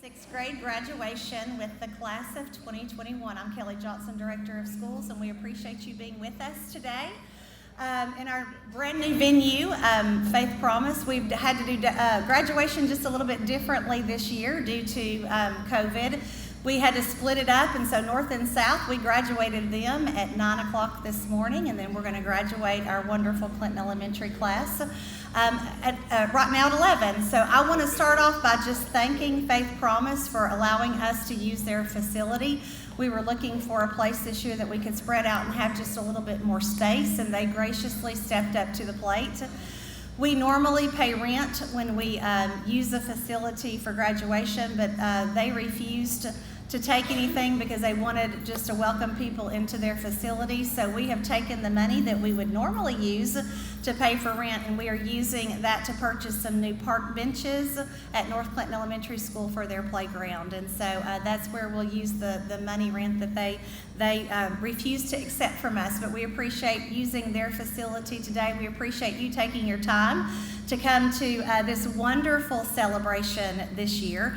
Sixth grade graduation with the class of 2021. I'm Kelly Johnson, Director of Schools, and we appreciate you being with us today. In our brand new venue, Faith Promise, we've had to do graduation just a little bit differently this year due to COVID. We had to split it up, and so North and South, we graduated them at 9 o'clock this morning, and then we're going to graduate our wonderful Clinton Elementary class right now at 11. So I want to start off by just thanking Faith Promise for allowing us to use their facility. We were looking for a place this year that we could spread out and have just a little bit more space, and they graciously stepped up to the plate. We normally pay rent when we use the facility for graduation, but they refused to take anything because they wanted just to welcome people into their facility. So we have taken the money that we would normally use to pay for rent, and we are using that to purchase some new park benches at North Clinton Elementary School for their playground. And so that's where we'll use the money rent that they refused to accept from us. But we appreciate using their facility today. We appreciate you taking your time to come to this wonderful celebration this year.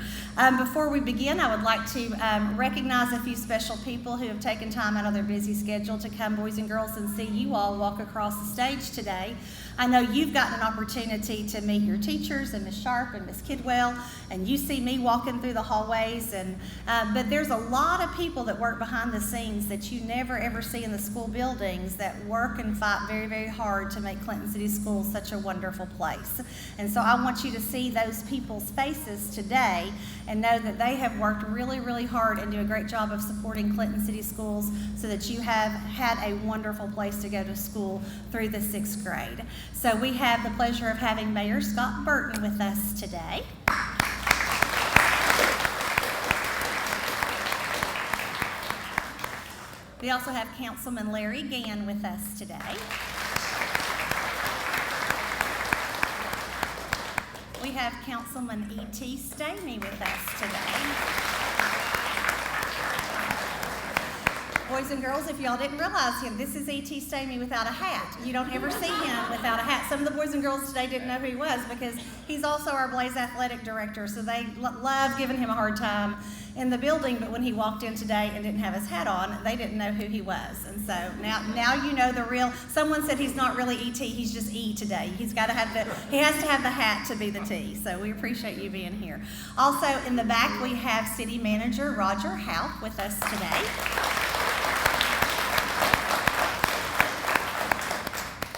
Before we begin, I would like to recognize a few special people who have taken time out of their busy schedule to come, boys and girls, and see you all walk across the stage today. I know you've gotten an opportunity to meet your teachers and Ms. Sharp and Ms. Kidwell, and you see me walking through the hallways, but there's a lot of people that work behind the scenes that you never ever see in the school buildings that work and fight very, very hard to make Clinton City Schools such a wonderful place. And so I want you to see those people's faces today and know that they have worked really, really hard and do a great job of supporting Clinton City Schools so that you have had a wonderful place to go to school through the 6th grade. So we have the pleasure of having Mayor Scott Burton with us today. We also have Councilman Larry Gann with us today. We have Councilman E.T. Stamey with us today. Boys and girls, if y'all didn't realize him, this is E.T. Stamey without a hat. You don't ever see him without a hat. Some of the boys and girls today didn't know who he was because he's also our Blaze Athletic Director, so they love giving him a hard time in the building, but when he walked in today and didn't have his hat on, they didn't know who he was. And so now you know the real, someone said he's not really E.T., he's just E today. He has to have the hat to be the T, so we appreciate you being here. Also in the back we have City Manager Roger Houck with us today.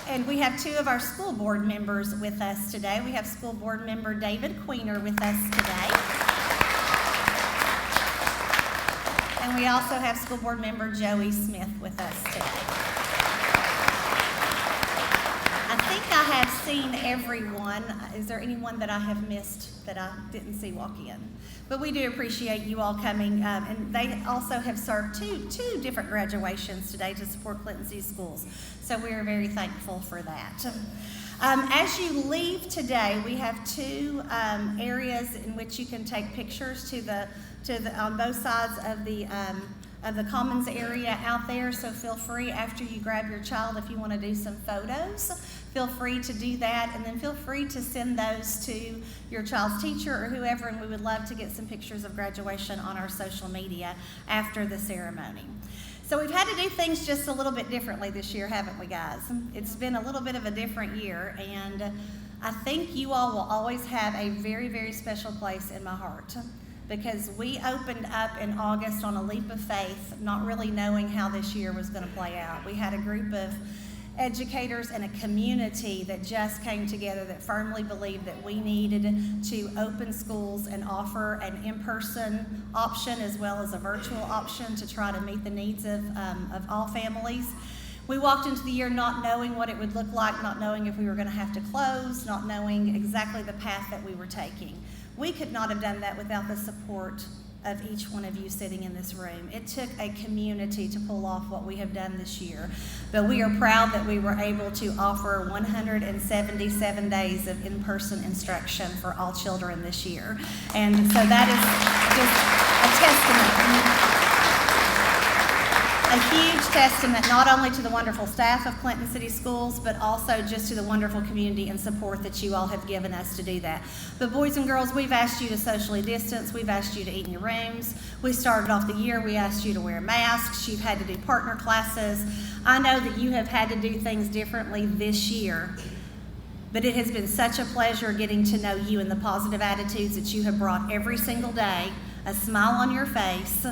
And we have two of our school board members with us today. We have school board member David Queener with us today. And we also have school board member Joey Smith with us today. I think I have seen everyone. Is there anyone that I have missed that I didn't see walk in? But we do appreciate you all coming, and they also have served two different graduations today to support Clinton City Schools. So we are very thankful for that. As you leave today, we have two areas in which you can take pictures on both sides of the commons area out there. So feel free after you grab your child, if you want to do some photos, feel free to do that, and then feel free to send those to your child's teacher or whoever, and we would love to get some pictures of graduation on our social media after the ceremony. So we've had to do things just a little bit differently this year, haven't we, guys? It's been a little bit of a different year, and I think you all will always have a very, very special place in my heart, because we opened up in August on a leap of faith, not really knowing how this year was going to play out. We had a group of educators and a community that just came together that firmly believed that we needed to open schools and offer an in-person option as well as a virtual option to try to meet the needs of all families. We walked into the year not knowing what it would look like, not knowing if we were going to have to close, not knowing exactly the path that we were taking. We could not have done that without the support of each one of you sitting in this room. It took a community to pull off what we have done this year, but we are proud that we were able to offer 177 days of in-person instruction for all children this year. And so that is just a testament. a huge testament not only to the wonderful staff of Clinton City Schools, but also just to the wonderful community and support that you all have given us to do that. But boys and girls, we've asked you to socially distance. We've asked you to eat in your rooms. We started off the year, we asked you to wear masks. You've had to do partner classes. I know that you have had to do things differently this year, but it has been such a pleasure getting to know you and the positive attitudes that you have brought every single day, a smile on your face,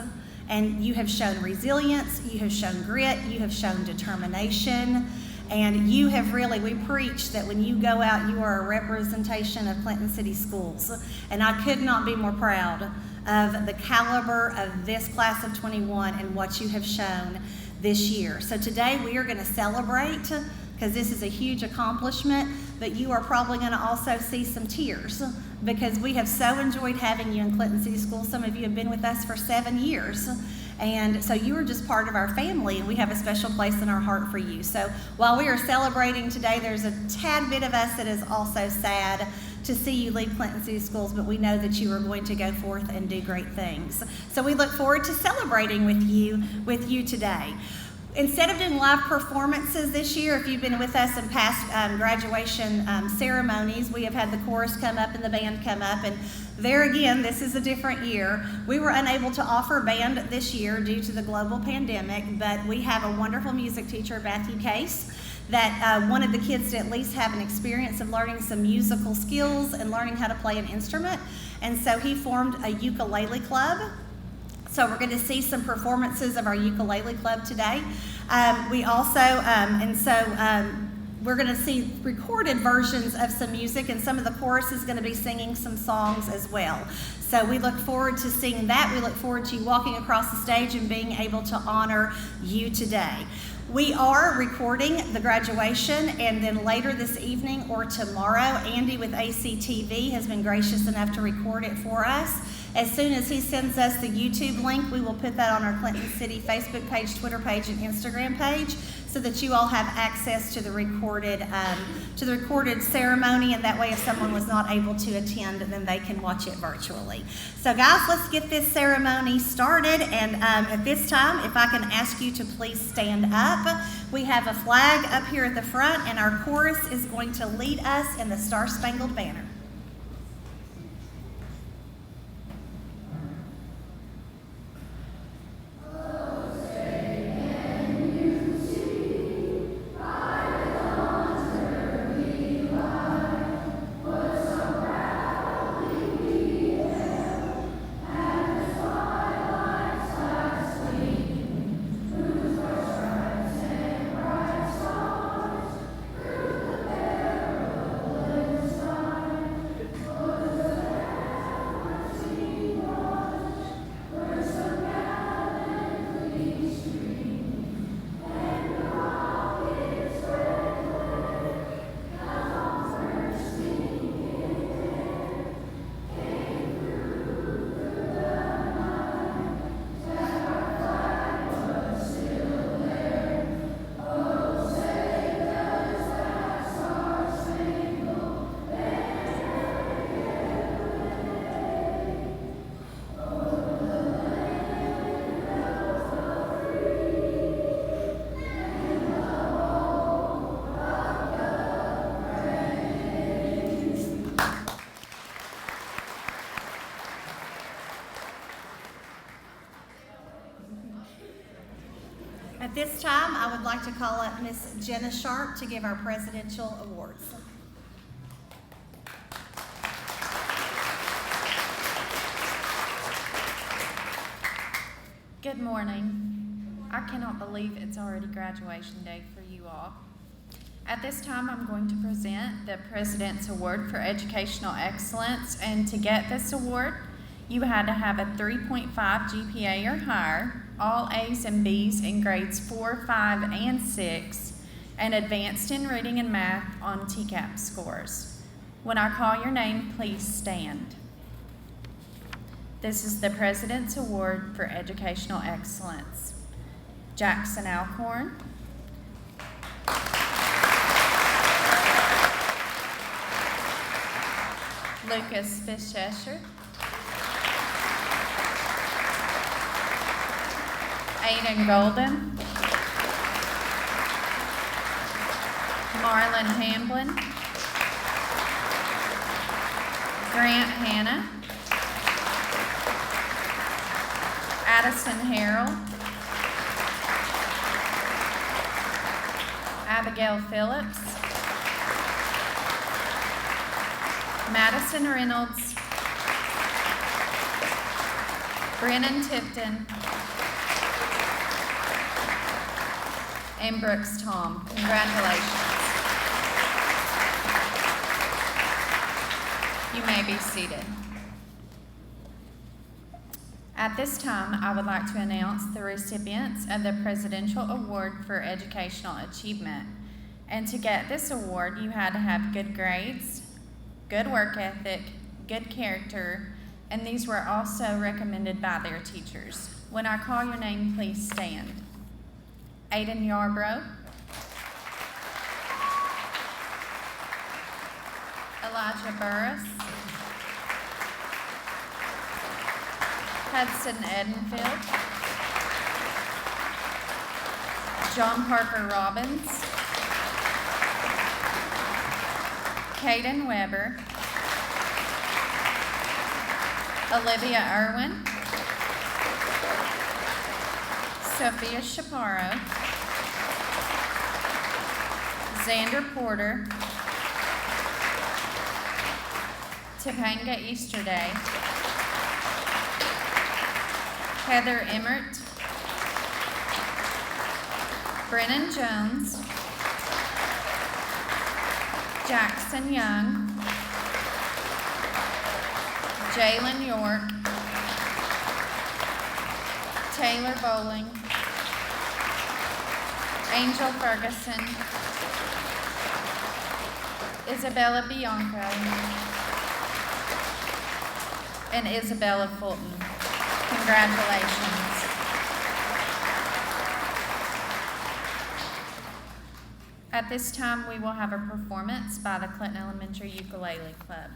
and you have shown resilience, you have shown grit, you have shown determination, and you have really, we preach that when you go out, you are a representation of Clinton City Schools. And I could not be more proud of the caliber of this class of 21 and what you have shown this year. So today we are going to celebrate, because this is a huge accomplishment, but you are probably going to also see some tears, because we have so enjoyed having you in Clinton City Schools. Some of you have been with us for 7 years, and so you are just part of our family, and we have a special place in our heart for you. So while we are celebrating today, there's a tad bit of us that is also sad to see you leave Clinton City Schools, but we know that you are going to go forth and do great things. So we look forward to celebrating with you today. Instead of doing live performances this year, if you've been with us in past graduation ceremonies, we have had the chorus come up and the band come up, and there again, this is a different year. We were unable to offer band this year due to the global pandemic, but we have a wonderful music teacher, Matthew Case, that wanted the kids to at least have an experience of learning some musical skills and learning how to play an instrument, and so he formed a ukulele club. So we're going to see some performances of our ukulele club today. We also, we're going to see recorded versions of some music, and some of the chorus is going to be singing some songs as well. So we look forward to seeing that. We look forward to you walking across the stage and being able to honor you today. We are recording the graduation, and then later this evening or tomorrow, Andy with ACTV has been gracious enough to record it for us. As soon as he sends us the YouTube link, we will put that on our Clinton City Facebook page, Twitter page, and Instagram page, so that you all have access to the recorded ceremony, and that way if someone was not able to attend, then they can watch it virtually. So guys, let's get this ceremony started, and at this time, if I can ask you to please stand up. We have a flag up here at the front, and our chorus is going to lead us in the Star-Spangled Banner. At this time, I would like to call up Miss Jenna Sharp to give our presidential awards. Good morning. I cannot believe it's already graduation day for you all. At this time, I'm going to present the President's Award for Educational Excellence, and to get this award, you had to have a 3.5 GPA or higher, all A's and B's in grades 4, 5, and 6, and advanced in reading and math on TCAP scores. When I call your name, please stand. This is the President's Award for Educational Excellence. Jackson Alcorn, Lucas Fischescher, Aiden Golden, Marlon Hamblin, Grant Hanna, Addison Harrell, Abigail Phillips, Madison Reynolds, Brennan Tipton, and Brooks Tom. Congratulations. You may be seated. At this time, I would like to announce the recipients of the Presidential Award for Educational Achievement. And to get this award, you had to have good grades, good work ethic, good character, and these were also recommended by their teachers. When I call your name, please stand. Aiden Yarbrough, Elijah Burris, Hudson Edenfield, John Parker Robbins, Caden Weber, Olivia Irwin, Sophia Chaparro, Xander Porter, Topanga Easterday, Heather Emmert, Brennan Jones, Jackson Young, Jalen York, Taylor Bowling, Angel Ferguson, Isabella Bianco, and Isabella Fulton. Congratulations. At this time, we will have a performance by the Clinton Elementary Ukulele Club.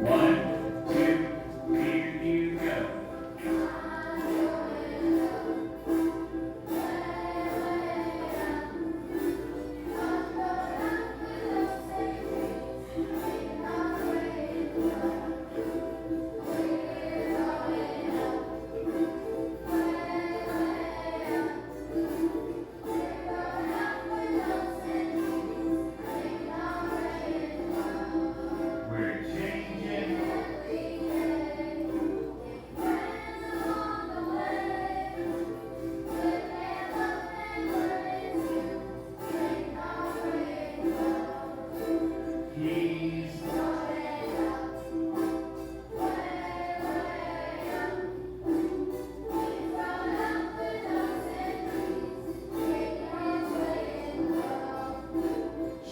One, two, here you go. We're changing. He's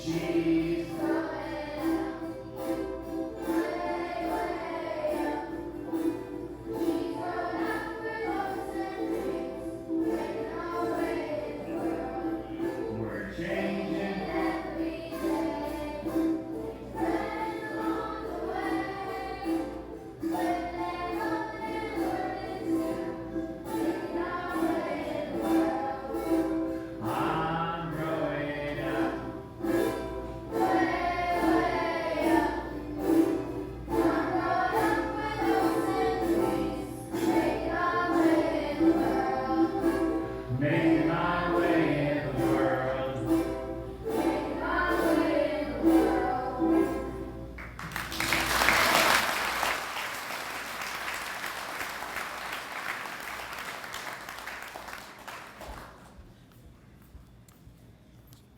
she's we're changing. I'm growing up. Making my way in the world.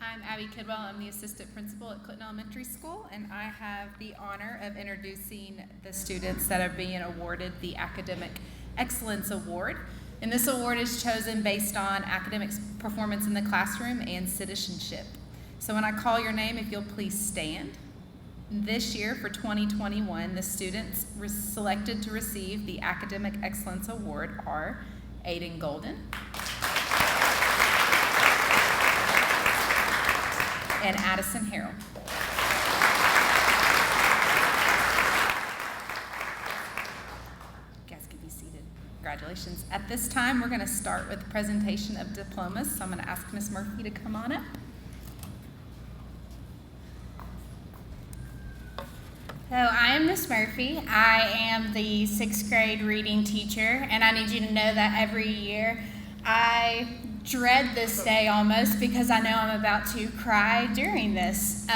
I'm Abby Kidwell. I'm the assistant principal at Clinton Elementary School, and I have the honor of introducing the students that are being awarded the Academic Excellence Award. And this award is chosen based on academic performance in the classroom and citizenship. So when I call your name, if you'll please stand. This year, for 2021, the students selected to receive the Academic Excellence Award are Aiden Golden and Addison Harrell. congratulations. At this time, we're going to start with the presentation of diplomas. So I'm going to ask Ms. Murphy to come on up. So I am Miss Murphy. I am the 6th grade reading teacher, and I need you to know that every year I dread this day almost because I know I'm about to cry during this.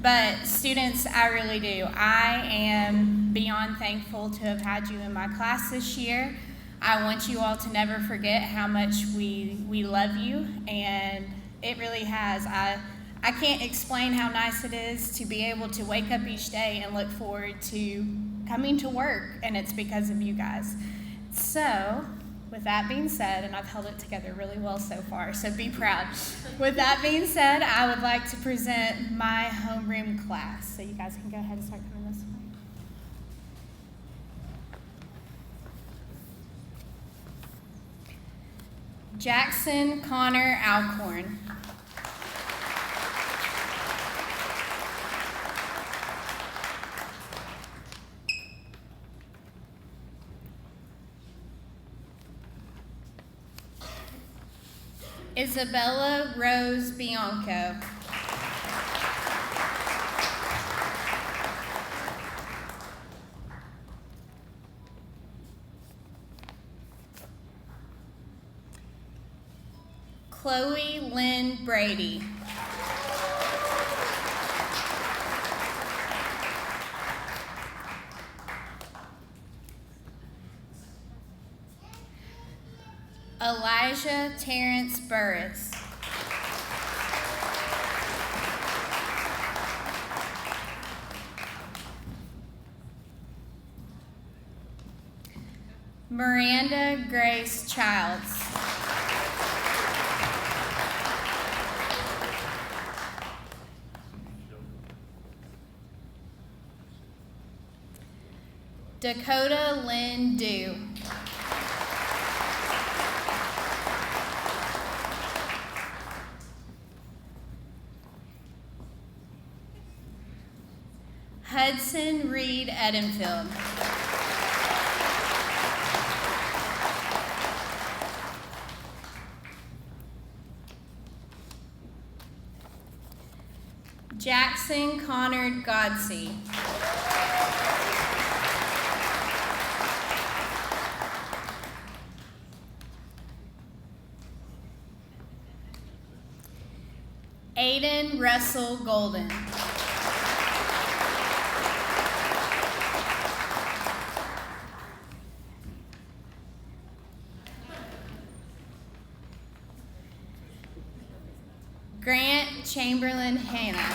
But students, I really do. I am beyond thankful to have had you in my class this year. I want you all to never forget how much we love you, and it really has. I can't explain how nice it is to be able to wake up each day and look forward to coming to work, and it's because of you guys. So, with that being said, and I've held it together really well so far, so be proud. With that being said, I would like to present my homeroom class. So you guys can go ahead and start coming this way. Jackson Connor Alcorn. Isabella Rose Bianco. Chloe Lynn Brady. Elijah Terrence Burris. Miranda Grace Childs. Dakota Lynn Dew. Hudson Reed Edenfield. Jackson Connor Godsey. Aiden Russell Golden. Grant Chamberlain Hannah.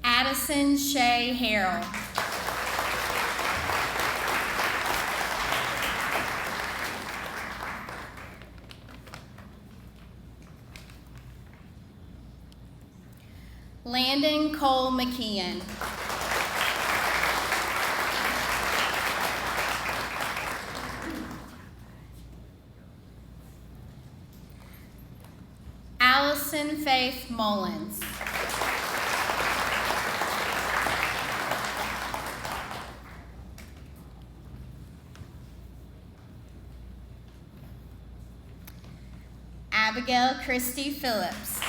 Addison Shea Harrell. Landon Cole McKeon. Allison Faith Mullins. Abigail Christie Phillips.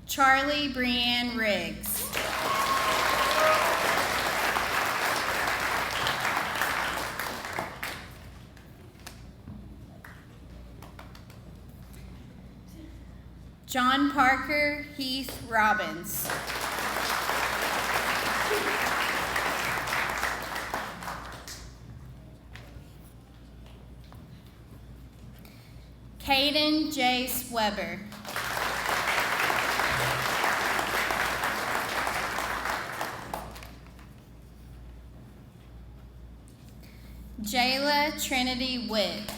Charlie Brianne Riggs. John Parker Heath Robbins. Caden Jace Weber. Jayla Trinity Witt.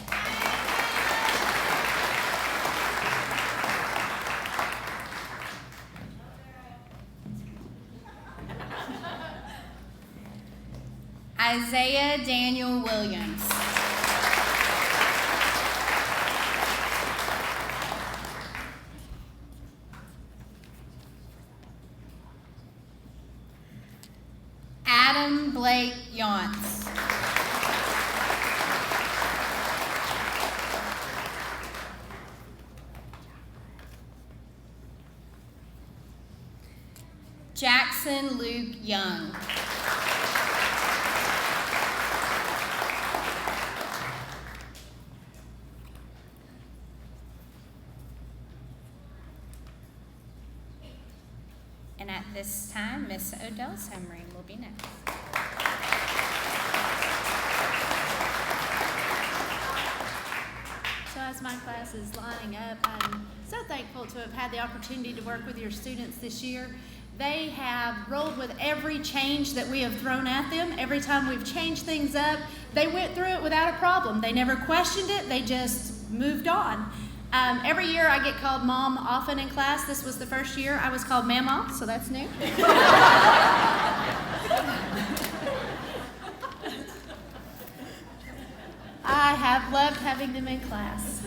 Isaiah Daniel Williams. Adam Blake Yonts. Jackson Luke Young. And at this time, Miss Odell Sumring will be next. So as my class is lining up, I'm so thankful to have had the opportunity to work with your students this year. They have rolled with every change that we have thrown at them. Every time we've changed things up, they went through it without a problem. They never questioned it, they just moved on. Every year I get called Mom often in class. This was the first year I was called Mama, so that's new. I have loved having them in class.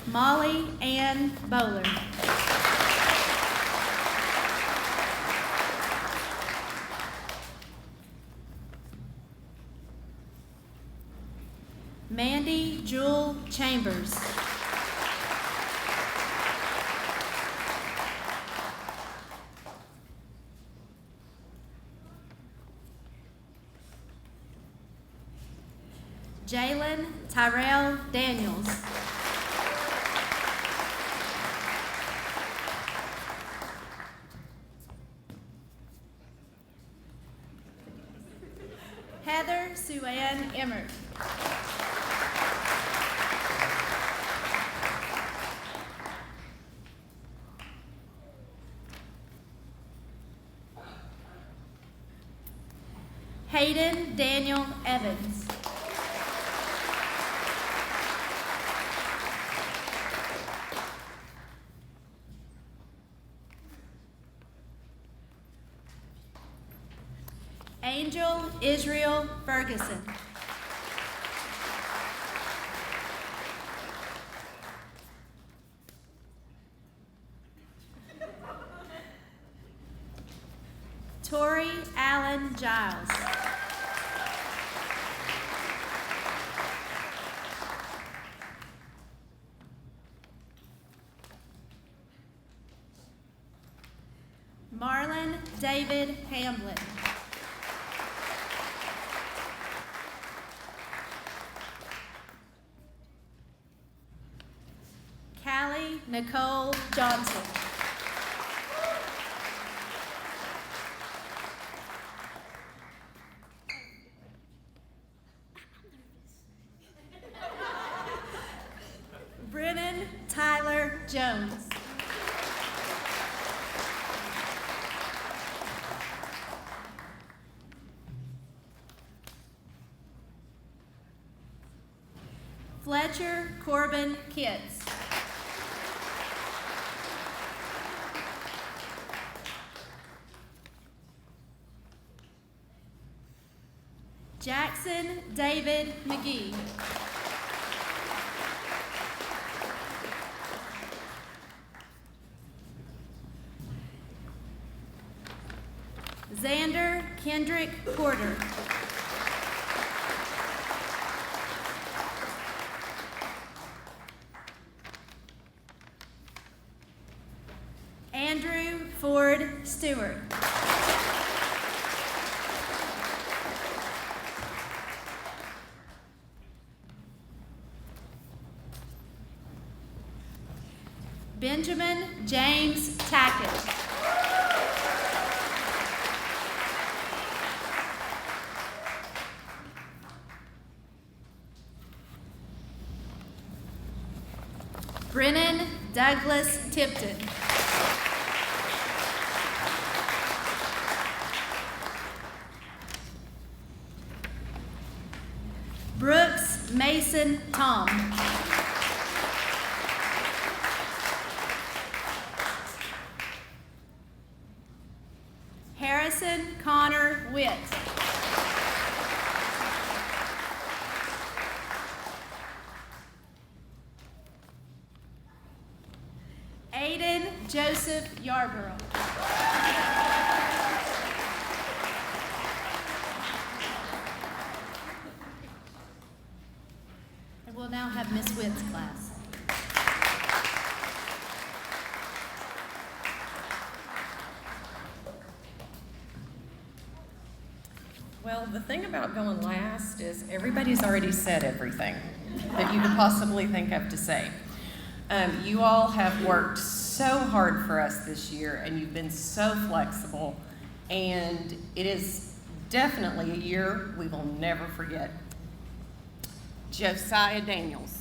Molly Ann Bowler. Mandy Jewel Chambers. Jalen Tyrell Daniels. Heather Sue-Ann Emmert. Hayden Daniel Evans. Angel Israel Ferguson. Tori Allen Giles. Marlon David Hamblin. Callie Nicole Johnson. Brennan Tyler Jones. Fletcher Corbin Kitts. Jackson David McGee. Xander Kendrick Porter. Andrew Ford Stewart. Benjamin James Tackett. Brennan Douglas Tipton. Brooks Mason Tom. Harrison Connor Witt. Aiden Joseph Yarborough. And we'll now have Miss Witt's class. Well, the thing about going last is everybody's already said everything that you could possibly think of to say. You all have worked so hard for us this year, and you've been so flexible, and it is definitely a year we will never forget. Josiah Daniels.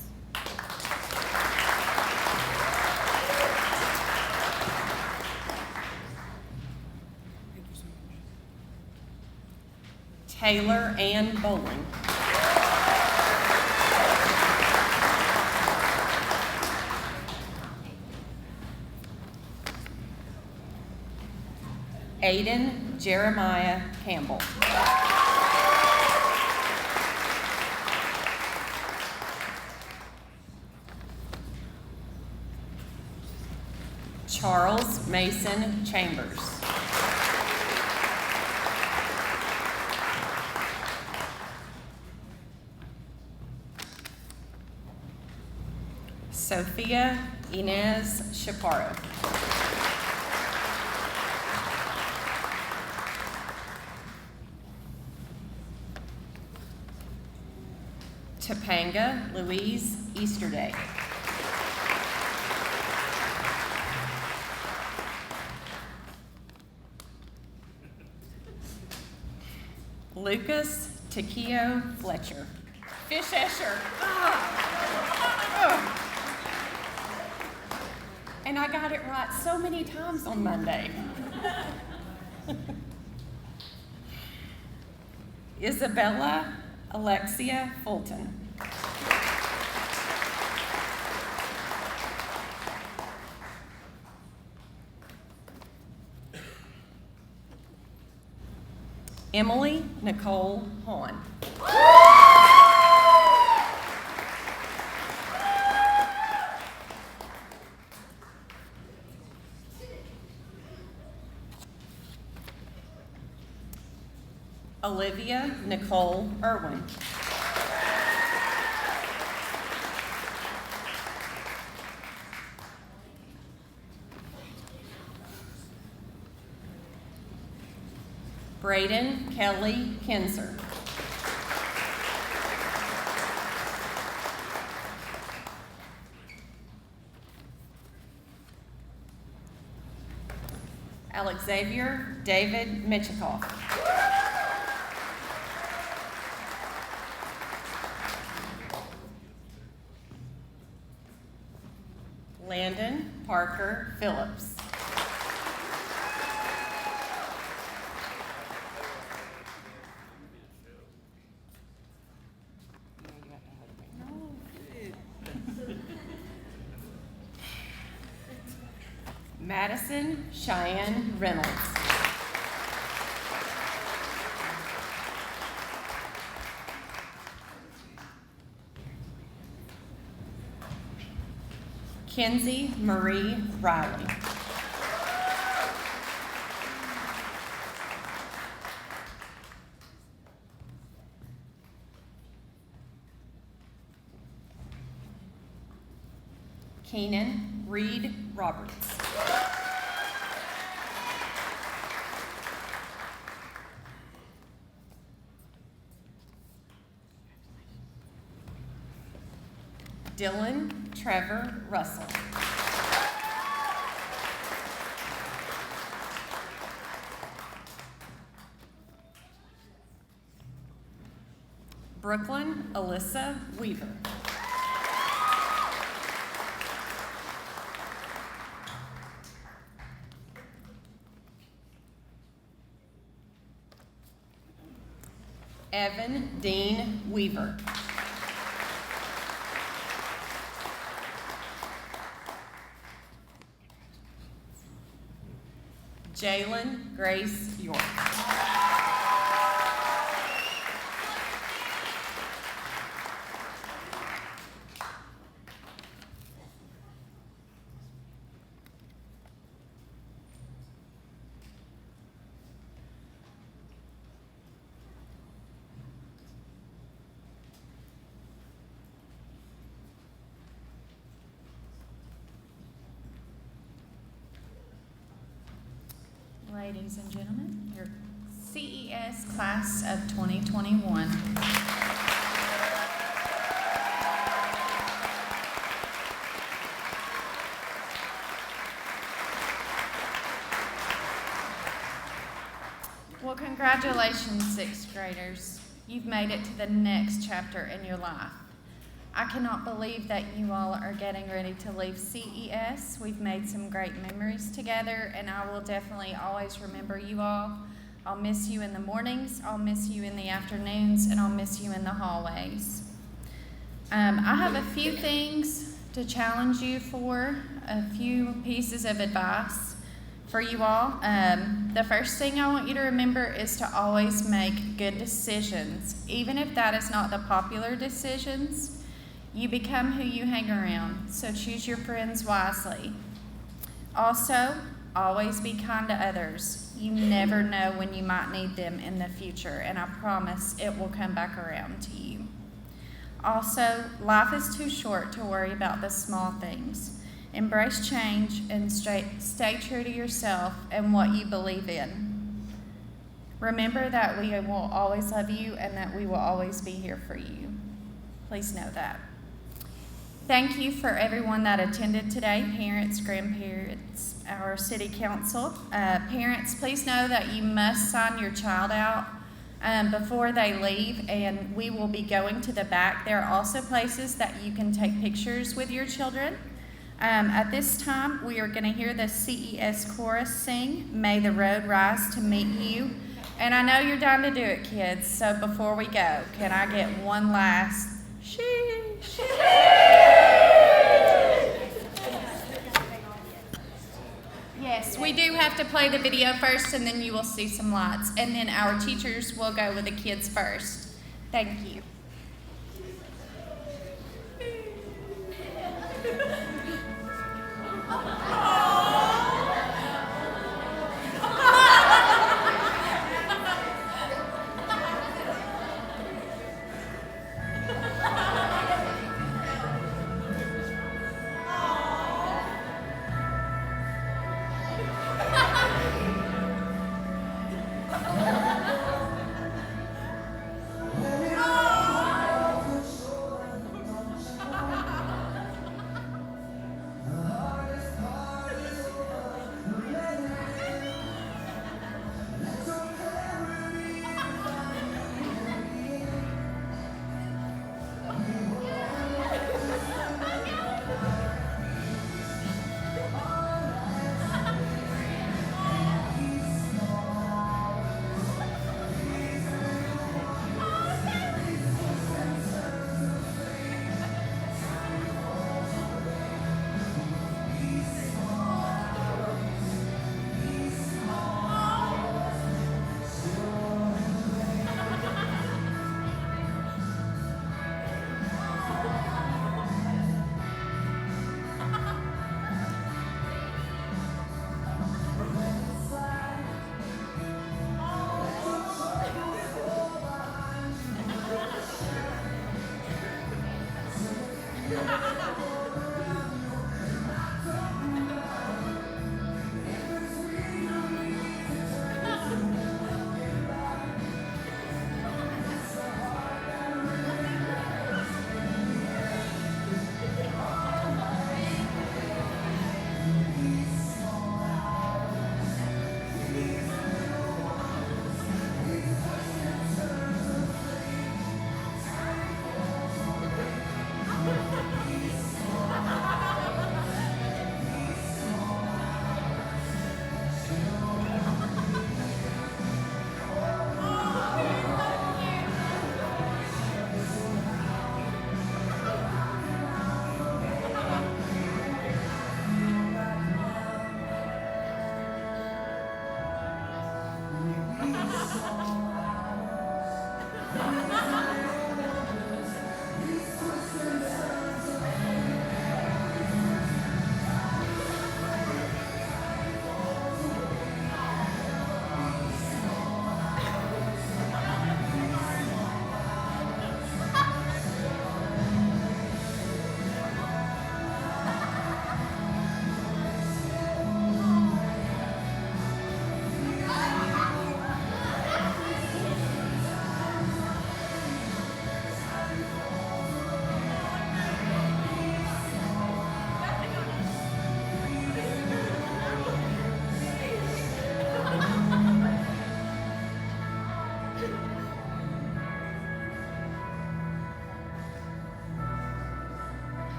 Taylor Ann Bowling. Aiden Jeremiah Campbell. Charles Mason Chambers. Sophia Inez Chaparro. Topanga Louise Easterday. Lucas Takio Fletcher. Fish Escher. And I got it right so many times on Monday. Isabella Alexia Fulton. Emily Nicole Hahn. Olivia Nicole Irwin. Braden Kelly Kinzer. Alexavier David Michikoff. Landon Parker Phillips. Madison Cheyenne Reynolds. Kenzie Marie Riley. Keenan Reed Roberts. Dylan Trevor Russell. Brooklyn Alyssa Weaver. Evan Dean Weaver. Jalen Grace York. Ladies and gentlemen, your CES class of 2021. Well, congratulations, sixth graders. You've made it to the next chapter in your life. I cannot believe that you all are getting ready to leave CES. We've made some great memories together, and I will definitely always remember you all. I'll miss you in the mornings, I'll miss you in the afternoons, and I'll miss you in the hallways. I have a few things to challenge you for, a few pieces of advice for you all. The first thing I want you to remember is to always make good decisions, even if that is not the popular decisions. You become who you hang around, so choose your friends wisely. Also, always be kind to others. You never know when you might need them in the future, and I promise it will come back around to you. Also, life is too short to worry about the small things. Embrace change and stay true to yourself and what you believe in. Remember that we will always love you and that we will always be here for you. Please know that. Thank you for everyone that attended today, parents, grandparents, our city council. Parents, please know that you must sign your child out before they leave, and we will be going to the back. There are also places that you can take pictures with your children. At this time, we are going to hear the CES chorus sing, "May the Road Rise to Meet You." And I know you're down to do it, kids, so before we go, can I get one last sheesh? Yes, we do have to play the video first, and then you will see some lights. And then our teachers will go with the kids first. Thank you.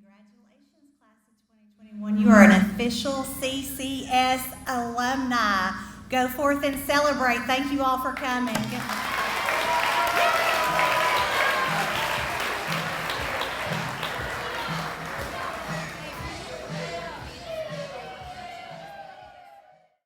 Congratulations, class of 2021. You are an official CCS alumni. Go forth and celebrate. Thank you all for coming.